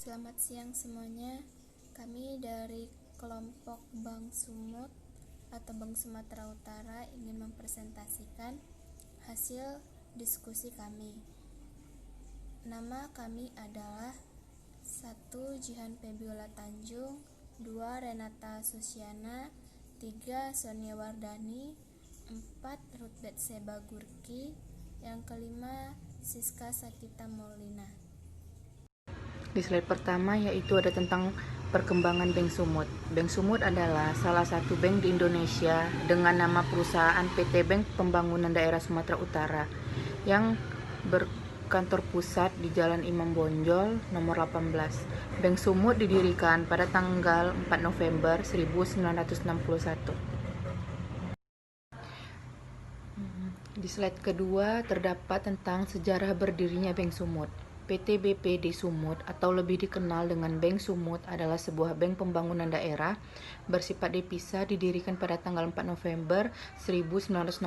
Selamat siang semuanya. Kami dari kelompok Bank Sumut atau Bank Sumatera Utara ingin mempresentasikan hasil diskusi kami. Nama kami adalah 1. Jihan Febiola Tanjung, 2. Renata Susiana, 3. Sonia Wardani, 4. Rutbet Sebagurki, yang kelima Siska Sakita Maulina. Di slide pertama yaitu ada tentang perkembangan Bank Sumut. Bank Sumut adalah salah satu bank di Indonesia dengan nama perusahaan PT Bank Pembangunan Daerah Sumatera Utara yang berkantor pusat di Jalan Imam Bonjol nomor 18. Bank Sumut didirikan pada tanggal 4 November 1961. Di slide kedua terdapat tentang sejarah berdirinya Bank Sumut. PT BPD Sumut atau lebih dikenal dengan Bank Sumut adalah sebuah bank pembangunan daerah bersifat devisa didirikan pada tanggal 4 November 1961.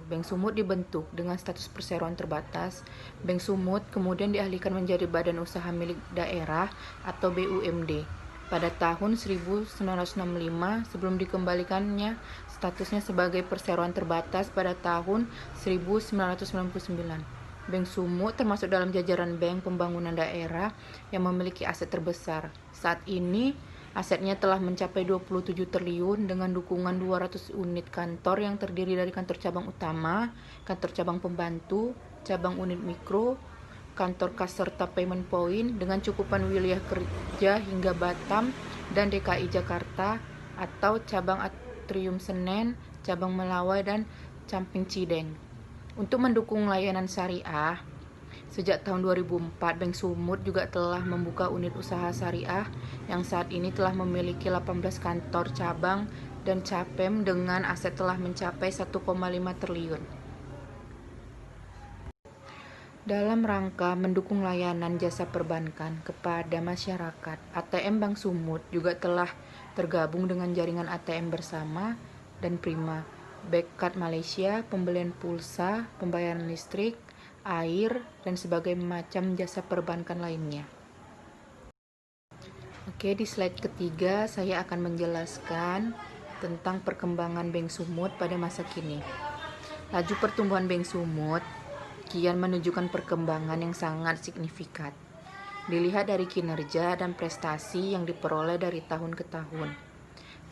Bank Sumut dibentuk dengan status perseroan terbatas. Bank Sumut kemudian dialihkan menjadi Badan Usaha Milik Daerah atau BUMD pada tahun 1965 sebelum dikembalikannya statusnya sebagai perseroan terbatas pada tahun 1999. Bank Sumut termasuk dalam jajaran bank pembangunan daerah yang memiliki aset terbesar. Saat ini, asetnya telah mencapai 27 triliun dengan dukungan 200 unit kantor yang terdiri dari kantor cabang utama, kantor cabang pembantu, cabang unit mikro, kantor kas serta payment point dengan cukupan wilayah kerja hingga Batam dan DKI Jakarta atau cabang Atrium Senen, cabang Melawai dan Camping Cideng. Untuk mendukung layanan syariah, sejak tahun 2004 Bank Sumut juga telah membuka unit usaha syariah yang saat ini telah memiliki 18 kantor cabang dan CAPEM dengan aset telah mencapai 1,5 triliun. Dalam rangka mendukung layanan jasa perbankan kepada masyarakat, ATM Bank Sumut juga telah tergabung dengan jaringan ATM Bersama dan Prima, Backcard Malaysia, pembelian pulsa, pembayaran listrik, air, dan sebagainya macam jasa perbankan lainnya. Oke, di slide ketiga saya akan menjelaskan tentang perkembangan Bank Sumut pada masa kini. Laju pertumbuhan Bank Sumut kian menunjukkan perkembangan yang sangat signifikan. Dilihat dari kinerja dan prestasi yang diperoleh dari tahun ke tahun.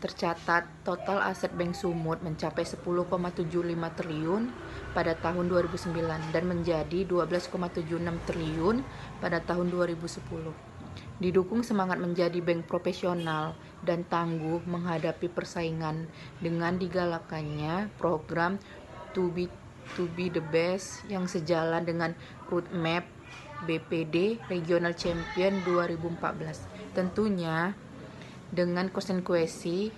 Tercatat total aset Bank Sumut mencapai 10,75 triliun pada tahun 2009 dan menjadi 12,76 triliun pada tahun 2010. Didukung semangat menjadi bank profesional dan tangguh menghadapi persaingan dengan digalakannya program To Be the Best yang sejalan dengan roadmap BPD Regional Champion 2014. Tentunya dengan konsekuensi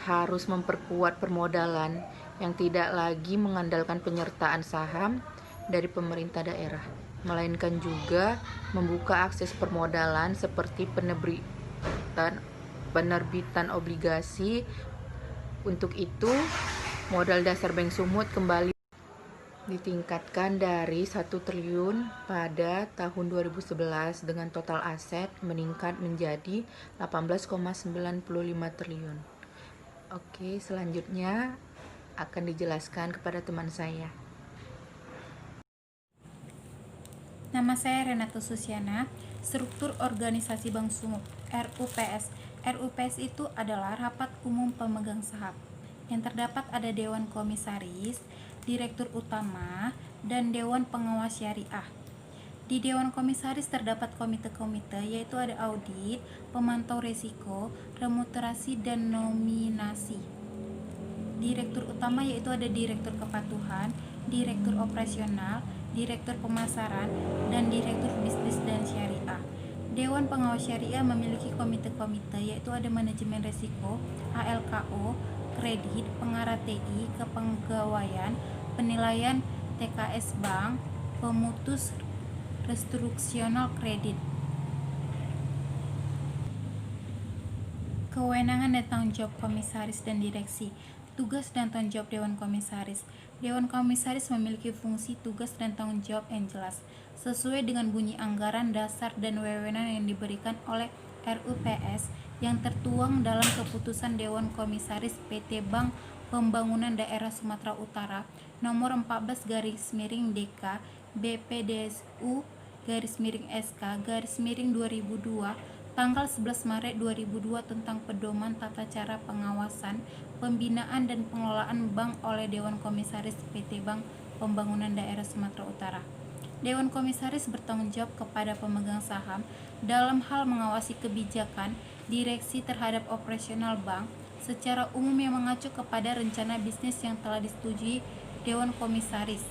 harus memperkuat permodalan yang tidak lagi mengandalkan penyertaan saham dari pemerintah daerah, melainkan juga membuka akses permodalan seperti penerbitan obligasi. Untuk itu, modal dasar Bank Sumut kembali ditingkatkan dari 1 triliun pada tahun 2011 dengan total aset meningkat menjadi 18,95 triliun. Oke, selanjutnya akan dijelaskan kepada teman saya. Nama saya Renata Susiana. Struktur Organisasi Bank Sumut RUPS. RUPS itu adalah Rapat Umum Pemegang Saham yang terdapat ada Dewan Komisaris, Direktur Utama, dan Dewan Pengawas Syariah. Di Dewan Komisaris terdapat komite-komite, yaitu ada audit, pemantau risiko, remunerasi, dan nominasi. Direktur utama yaitu ada Direktur Kepatuhan, Direktur Operasional, Direktur Pemasaran, dan Direktur Bisnis dan Syariah. Dewan Pengawas Syariah memiliki komite-komite, yaitu ada Manajemen Risiko, ALKO, Kredit, Pengarah TI, Kepegawaian, Penilaian TKS Bank, Pemutus Restruksional Kredit. Kewenangan dan tanggung jawab komisaris dan direksi. Tugas dan tanggung jawab Dewan Komisaris. Dewan Komisaris memiliki fungsi, tugas, dan tanggung jawab yang jelas. sesuai dengan bunyi anggaran dasar dan wewenang yang diberikan oleh RUPS yang tertuang dalam keputusan Dewan Komisaris PT Bank Pembangunan Daerah Sumatera Utara nomor 14/DK BPDSU/SK/2002 tanggal 11 Maret 2002 tentang pedoman tata cara pengawasan, pembinaan dan pengelolaan bank oleh Dewan Komisaris PT Bank Pembangunan Daerah Sumatera Utara. Dewan Komisaris bertanggung jawab kepada pemegang saham dalam hal mengawasi kebijakan direksi terhadap operasional bank secara umum yang mengacu kepada rencana bisnis yang telah disetujui Dewan Komisaris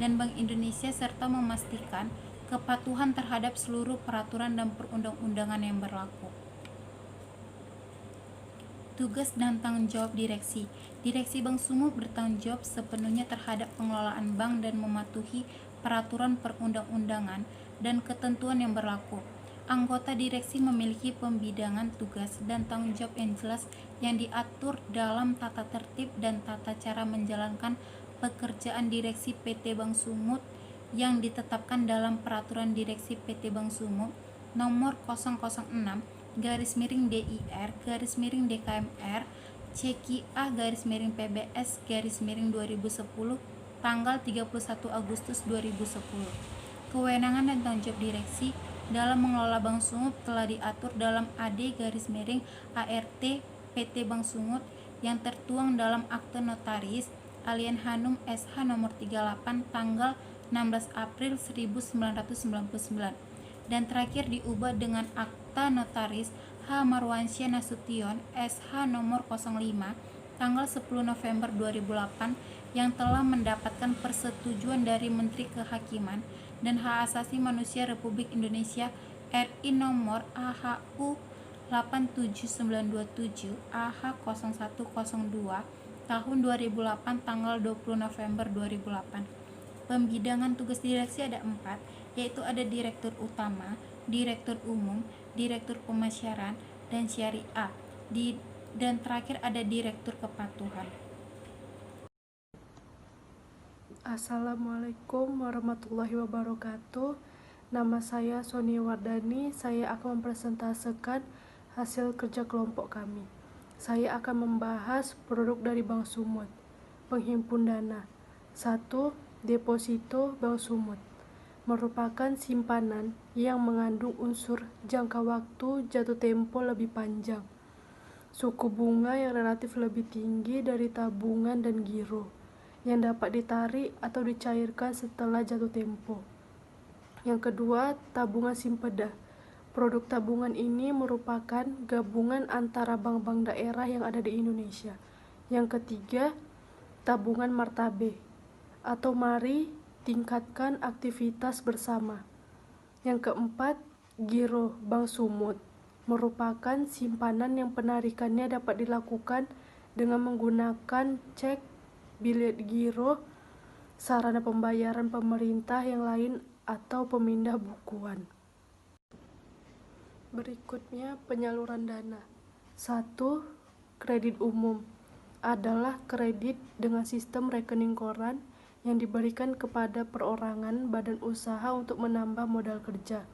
dan Bank Indonesia serta memastikan kepatuhan terhadap seluruh peraturan dan perundang-undangan yang berlaku. Tugas dan tanggung jawab direksi. Direksi Bank Sumut bertanggung jawab sepenuhnya terhadap pengelolaan bank dan mematuhi peraturan perundang-undangan dan ketentuan yang berlaku. Anggota direksi memiliki pembidangan tugas dan tanggung jawab yang jelas yang diatur dalam tata tertib dan tata cara menjalankan pekerjaan direksi PT Bank Sumut yang ditetapkan dalam Peraturan Direksi PT Bank Sumut nomor 001/DIR/DKMR CKA/PBS/2010 tanggal 31 Agustus 2010. Kewenangan dan tanggung jawab direksi dalam mengelola Bank Sumut telah diatur dalam AD/ART PT Bank Sumut yang tertuang dalam Akte Notaris Alian Hanum SH nomor 38 tanggal 16 April 1999 dan terakhir diubah dengan Akta Notaris H. Marwansyah Nasution SH nomor 05 tanggal 10 November 2008 yang telah mendapatkan persetujuan dari Menteri Kehakiman dan Hak Asasi Manusia Republik Indonesia RI nomor AHU 87927 AH0102 tahun 2008 tanggal 20 November 2008. Pembidangan tugas direksi ada 4, yaitu ada Direktur Utama, Direktur Umum, Direktur Pemasyaran, dan Syariah. Dan terakhir ada Direktur Kepatuhan. Assalamualaikum warahmatullahi wabarakatuh. Nama saya Sonia Wardani. Saya akan mempresentasikan hasil kerja kelompok kami. Saya akan membahas produk dari Bank Sumut. Penghimpun dana. 1. Deposito Bank Sumut merupakan simpanan yang mengandung unsur jangka waktu jatuh tempo lebih panjang, suku bunga yang relatif lebih tinggi dari tabungan dan giro, yang dapat ditarik atau dicairkan setelah jatuh tempo. Yang kedua, tabungan simpeda. Produk tabungan ini merupakan gabungan antara bank-bank daerah yang ada di Indonesia. Yang ketiga, tabungan martabe atau mari tingkatkan aktivitas bersama. Yang keempat, giro Bank Sumut merupakan simpanan yang penarikannya dapat dilakukan dengan menggunakan cek, bilet giro, sarana pembayaran pemerintah yang lain atau pemindah bukuan. Berikutnya penyaluran dana. 1. Kredit umum adalah kredit dengan sistem rekening koran yang diberikan kepada perorangan badan usaha untuk menambah modal kerja.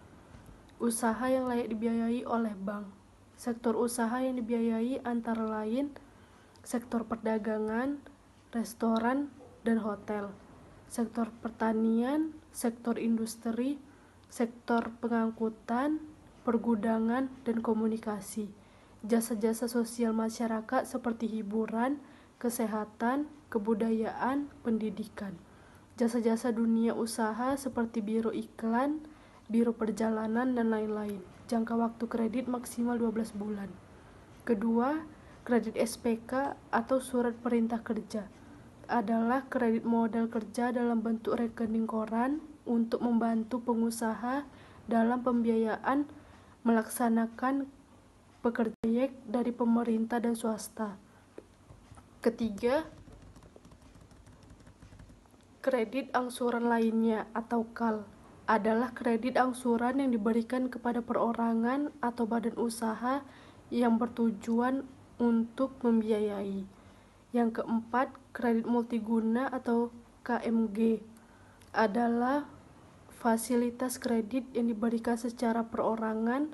Usaha yang layak dibiayai oleh bank. Sektor usaha yang dibiayai antara lain sektor perdagangan, restoran, dan hotel, sektor pertanian, sektor industri, sektor pengangkutan, pergudangan, dan komunikasi, jasa-jasa sosial masyarakat seperti hiburan, kesehatan, kebudayaan, pendidikan, jasa-jasa dunia usaha seperti biro iklan, biro perjalanan, dan lain-lain. Jangka waktu kredit maksimal 12 bulan. Kedua, kredit SPK atau surat perintah kerja adalah kredit modal kerja dalam bentuk rekening koran untuk membantu pengusaha dalam pembiayaan melaksanakan pekerjaan dari pemerintah dan swasta. Ketiga, kredit angsuran lainnya atau KAL adalah kredit angsuran yang diberikan kepada perorangan atau badan usaha yang bertujuan untuk membiayai. Yang keempat, kredit multiguna atau KMG adalah fasilitas kredit yang diberikan secara perorangan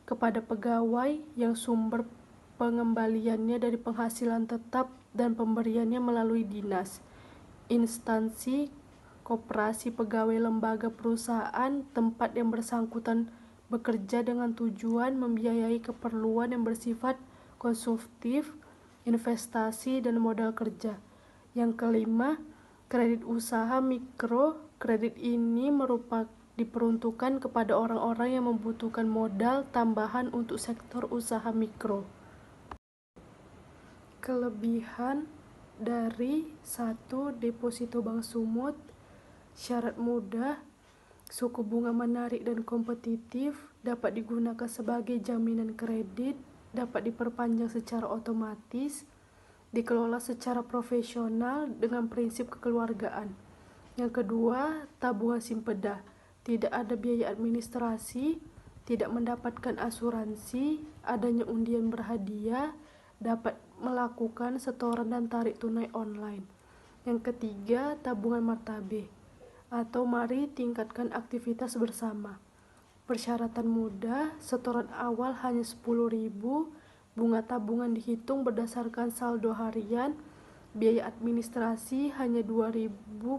kepada pegawai yang sumber pengembaliannya dari penghasilan tetap dan pemberiannya melalui dinas, instansi, koperasi pegawai lembaga perusahaan tempat yang bersangkutan bekerja dengan tujuan membiayai keperluan yang bersifat konsumtif, investasi, dan modal kerja. Yang kelima, kredit usaha mikro. Kredit ini diperuntukkan kepada orang-orang yang membutuhkan modal tambahan untuk sektor usaha mikro. Kelebihan dari 1. Deposito Bank Sumut. Syarat mudah, suku bunga menarik dan kompetitif, dapat digunakan sebagai jaminan kredit, dapat diperpanjang secara otomatis, dikelola secara profesional dengan prinsip kekeluargaan. Yang kedua, tabungan simpeda, tidak ada biaya administrasi, tidak mendapatkan asuransi, adanya undian berhadiah, dapat melakukan setoran dan tarik tunai online. Yang ketiga, tabungan martabeh, atau mari tingkatkan aktivitas bersama. Persyaratan mudah, setoran awal hanya 10.000, bunga tabungan dihitung berdasarkan saldo harian, biaya administrasi hanya 2.000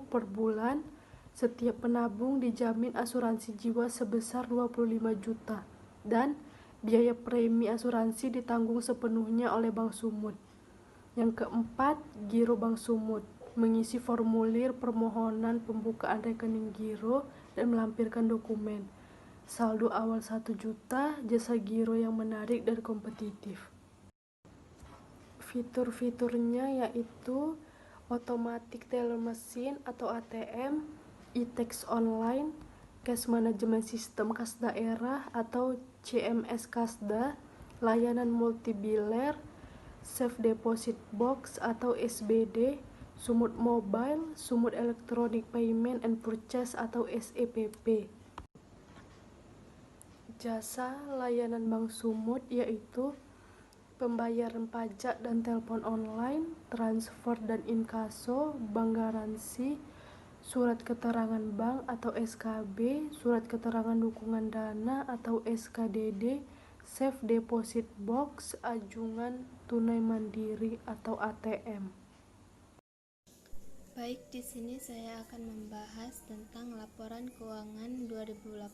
per bulan, setiap penabung dijamin asuransi jiwa sebesar 25 juta, dan biaya premi asuransi ditanggung sepenuhnya oleh Bank Sumut. Yang keempat, giro Bank Sumut, mengisi formulir permohonan pembukaan rekening giro dan melampirkan dokumen. Saldo awal 1 juta, jasa giro yang menarik dan kompetitif. Fitur-fiturnya yaitu Automatic Teller Machine atau ATM, e-tax online, Cash Management System Kas Daerah atau CMS Kasda, layanan multi-biller, Safe Deposit Box atau SBD, Sumut Mobile, Sumut Electronic Payment and Purchase atau SEPP. Jasa layanan Bank Sumut yaitu pembayaran pajak dan telepon online, transfer dan inkaso, bank garansi, surat keterangan bank atau SKB, surat keterangan dukungan dana atau SKDD, Safe Deposit Box, ajungan tunai mandiri atau ATM. Baik, di sini saya akan membahas tentang laporan keuangan 2018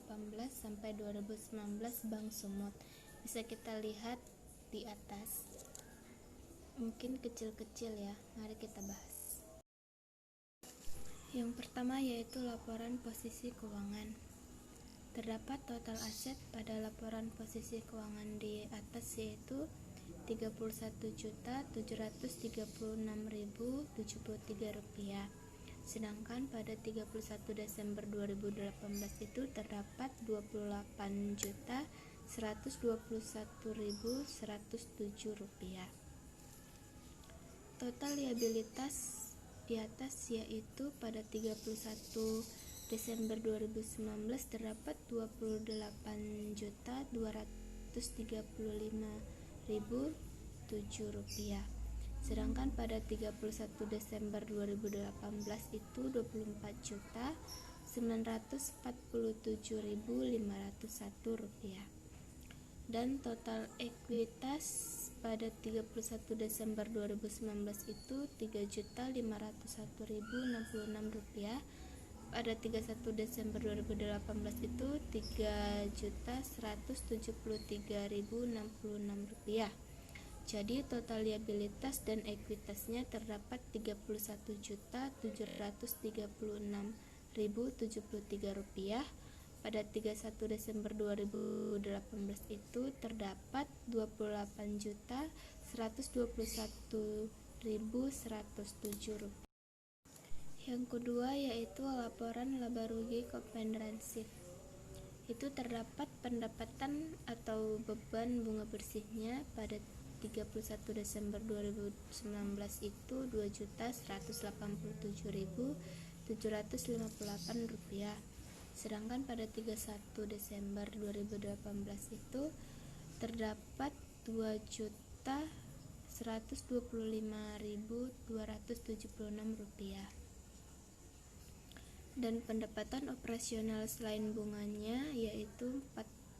sampai 2019 Bank Sumut. Bisa kita lihat di atas. Mungkin kecil-kecil ya. Mari kita bahas. Yang pertama yaitu laporan posisi keuangan. Terdapat total aset pada laporan posisi keuangan di atas yaitu Rp31.736.073, sedangkan pada 31 Desember 2018 itu terdapat Rp28.121.107. Total liabilitas di atas yaitu pada 31 Desember 2019 terdapat Rp28.235.007, sedangkan pada 31 Desember 2018 itu Rp24.947.501, dan total ekuitas pada 31 Desember 2019 itu Rp3.501.066, pada 31 Desember 2018 itu Rp3.173.066. Jadi total liabilitas dan ekuitasnya terdapat Rp3.736.073. Pada 31 Desember 2018 itu terdapat Rp24.121.107. Yang kedua yaitu laporan laba rugi komprehensif. Itu terdapat pendapatan atau beban bunga bersihnya pada 31 Desember 2019 itu Rp2.187.758, sedangkan pada 31 Desember 2018 itu terdapat Rp2.125.276. Dan pendapatan operasional selain bunganya yaitu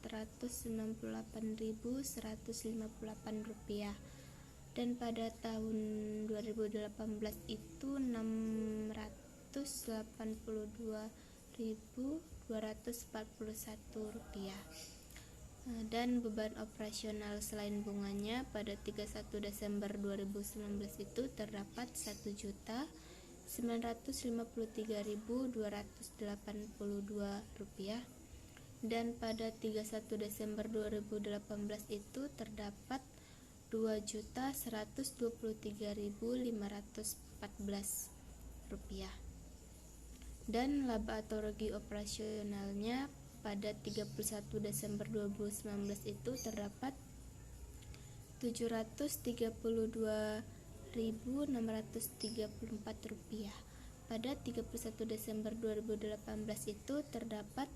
Rp498.158. Dan pada tahun 2018 itu Rp682.241. Dan beban operasional selain bunganya pada 31 Desember 2019 itu terdapat Rp1.953.282. Dan pada 31 Desember 2018 itu terdapat Rp2.123.514. Dan laba atau rugi operasionalnya pada 31 Desember 2019 itu terdapat Rp732.634. Pada 31 Desember 2018 itu terdapat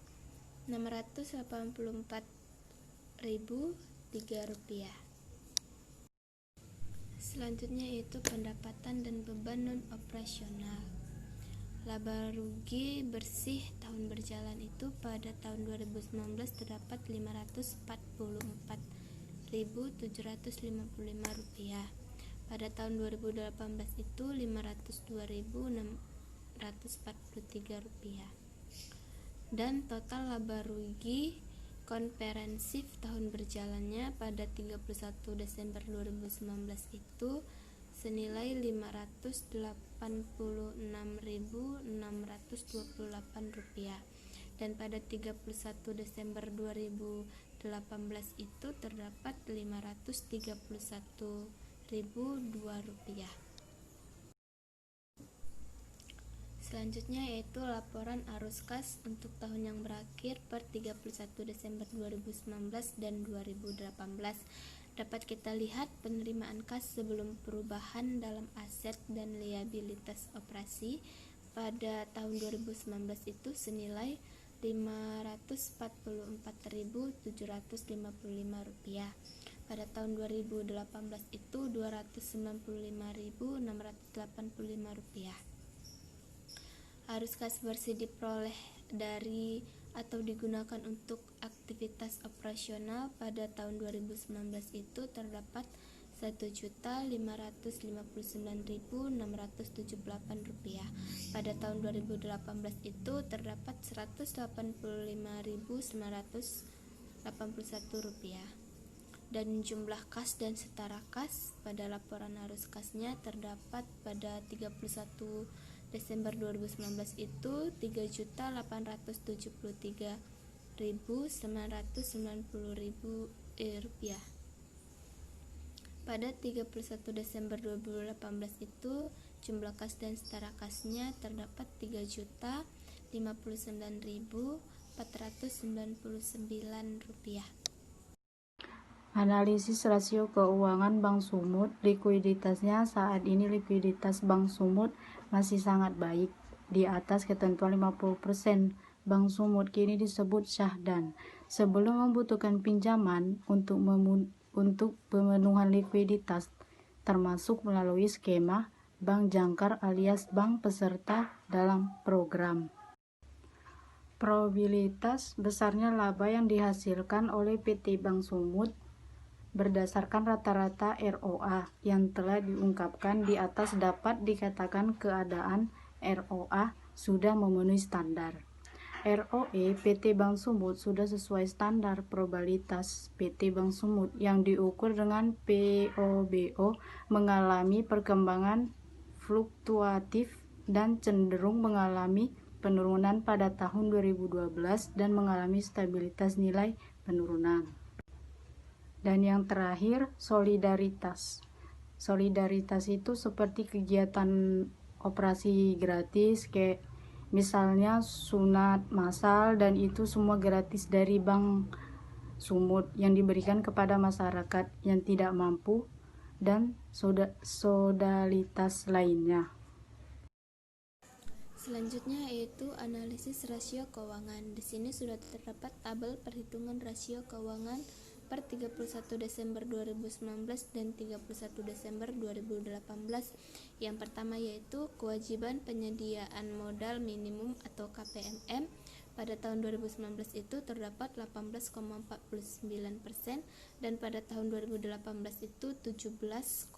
Rp684.003. Selanjutnya yaitu pendapatan dan beban non operasional. Laba rugi bersih tahun berjalan itu pada tahun 2019 terdapat Rp504.755. Pada tahun 2018 itu Rp502.643. Dan total laba rugi komprehensif tahun berjalannya pada 31 Desember 2019 itu senilai Rp586.628. Dan pada 31 Desember 2018 itu terdapat Rp531.002. Selanjutnya yaitu laporan arus kas untuk tahun yang berakhir per 31 Desember 2019 dan 2018. Dapat kita lihat penerimaan kas sebelum perubahan dalam aset dan liabilitas operasi pada tahun 2019 itu senilai Rp544.755. Pada tahun 2018 itu Rp295.685. Arus kas bersih diperoleh dari atau digunakan untuk aktivitas operasional pada tahun 2019 itu terdapat Rp1.599.678. Pada tahun 2018 itu terdapat Rp180.500.981. Dan jumlah kas dan setara kas pada laporan arus kasnya terdapat pada 31 Desember 2019 itu Rp3.873.990.000. Pada 31 Desember 2018 itu jumlah kas dan setara kasnya terdapat Rp3.059.499. Analisis rasio keuangan Bank Sumut. Likuiditasnya saat ini likuiditas Bank Sumut masih sangat baik, di atas ketentuan 50%. Bank Sumut kini disebut syahdan. Sebelum membutuhkan pinjaman untuk pemenuhan likuiditas, termasuk melalui skema bank jangkar alias bank peserta dalam program. Probabilitas besarnya laba yang dihasilkan oleh PT Bank Sumut berdasarkan rata-rata ROA yang telah diungkapkan di atas dapat dikatakan keadaan ROA sudah memenuhi standar. ROE PT Bank Sumut sudah sesuai standar probabilitas PT Bank Sumut yang diukur dengan POBO mengalami perkembangan fluktuatif dan cenderung mengalami penurunan pada tahun 2012 dan mengalami stabilitas nilai penurunan. Dan yang terakhir, solidaritas. Solidaritas itu seperti kegiatan operasi gratis, kayak misalnya sunat massal, dan itu semua gratis dari Bank Sumut yang diberikan kepada masyarakat yang tidak mampu, dan solidaritas lainnya. Selanjutnya yaitu analisis rasio keuangan. Di sini sudah terdapat tabel perhitungan rasio keuangan per 31 Desember 2019 dan 31 Desember 2018. Yang pertama yaitu kewajiban penyediaan modal minimum atau KPMM. Pada tahun 2019 itu terdapat 18,49% dan pada tahun 2018 itu 17,85%.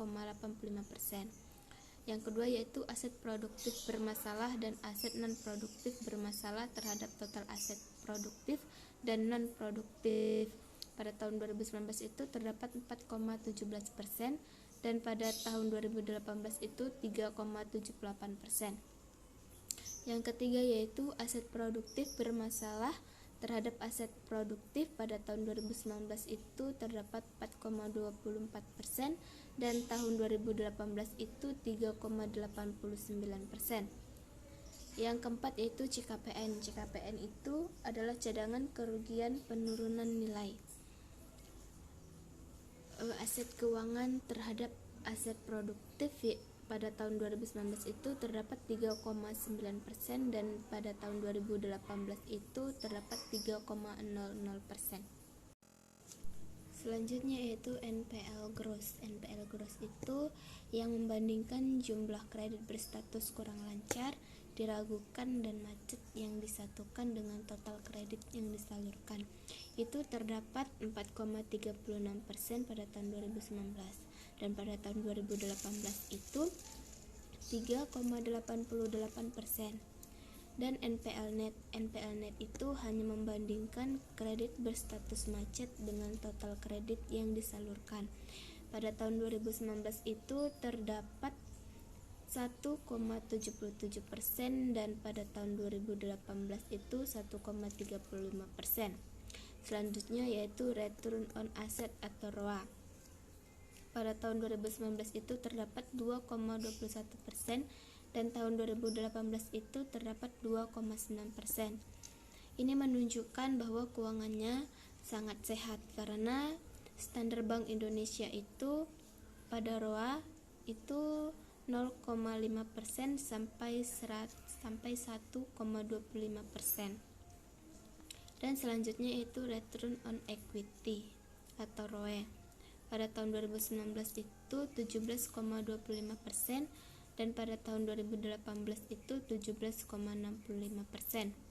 Yang kedua yaitu aset produktif bermasalah dan aset non-produktif bermasalah terhadap total aset produktif dan non-produktif. Pada tahun 2019 itu terdapat 4,17% dan pada tahun 2018 itu 3,78%. Yang ketiga yaitu aset produktif bermasalah terhadap aset produktif. Pada tahun 2019 itu terdapat 4,24% dan tahun 2018 itu 3,89%. Yang keempat yaitu CKPN. CKPN itu adalah cadangan kerugian penurunan nilai aset keuangan terhadap aset produktif. Pada tahun 2019 itu terdapat 3,9% dan pada tahun 2018 itu terdapat 3,00%. Selanjutnya yaitu NPL gross. NPL gross itu yang membandingkan jumlah kredit berstatus kurang lancar, diragukan dan macet yang disatukan dengan total kredit yang disalurkan. Itu terdapat 4,36% pada tahun 2019 dan pada tahun 2018 itu 3,88%. Dan NPL net. NPL net itu hanya membandingkan kredit berstatus macet dengan total kredit yang disalurkan. Pada tahun 2019 itu terdapat 1,77% dan pada tahun 2018 itu 1,35%. Selanjutnya yaitu return on asset atau ROA. Pada tahun 2019 itu terdapat 2,21% dan tahun 2018 itu terdapat 2,9%. Ini menunjukkan bahwa keuangannya sangat sehat karena standar Bank Indonesia itu pada ROA itu 0,5% sampai 1,25%. Dan selanjutnya itu return on equity atau ROE. Pada tahun 2019 itu 17,25% dan pada tahun 2018 itu 17,65%.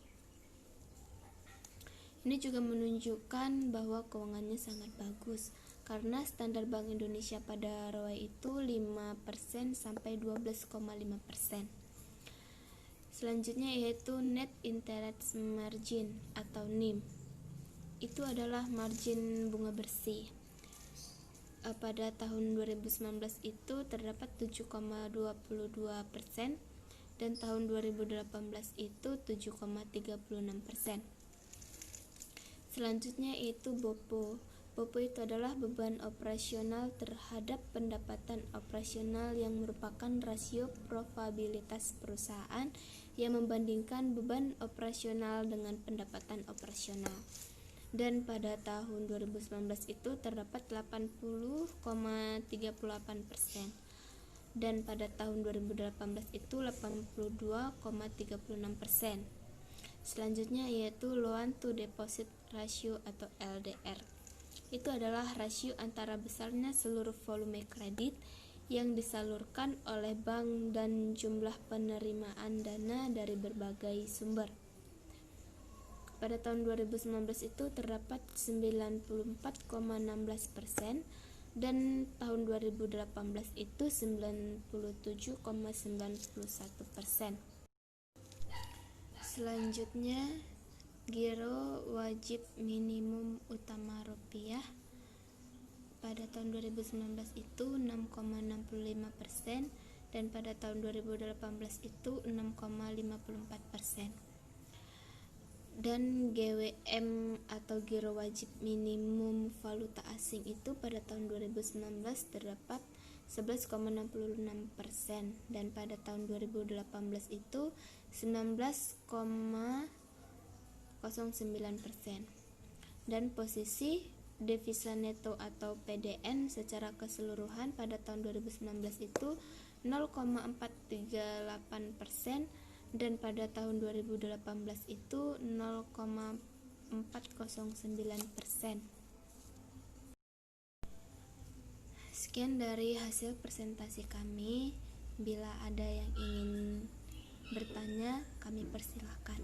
Ini juga menunjukkan bahwa keuangannya sangat bagus karena standar Bank Indonesia pada ROE itu 5% sampai 12,5%. Selanjutnya yaitu net interest margin atau NIM. Itu adalah margin bunga bersih. Pada tahun 2019 itu terdapat 7,22% dan tahun 2018 itu 7,36%. Selanjutnya yaitu BOPO. BOPO itu adalah beban operasional terhadap pendapatan operasional yang merupakan rasio probabilitas perusahaan yang membandingkan beban operasional dengan pendapatan operasional. Dan pada tahun 2019 itu terdapat 80,38% dan pada tahun 2018 itu 82,36%. Selanjutnya yaitu loan to deposit ratio atau LDR. Itu adalah rasio antara besarnya seluruh volume kredit yang disalurkan oleh bank dan jumlah penerimaan dana dari berbagai sumber. Pada tahun 2019 itu terdapat 94,16% dan tahun 2018 itu 97,91%. Selanjutnya giro wajib minimum utama rupiah. Pada tahun 2019 itu 6,65% dan pada tahun 2018 itu 6,54%. Dan GWM atau giro wajib minimum valuta asing itu pada tahun 2019 terdapat 11,66% dan pada tahun 2018 itu 19,09%. Dan posisi devisa neto atau PDN secara keseluruhan pada tahun 2019 itu 0,438% dan pada tahun 2018 itu 0,409%. Sekian dari hasil presentasi kami. Bila ada yang ingin bertanya, kami persilahkan.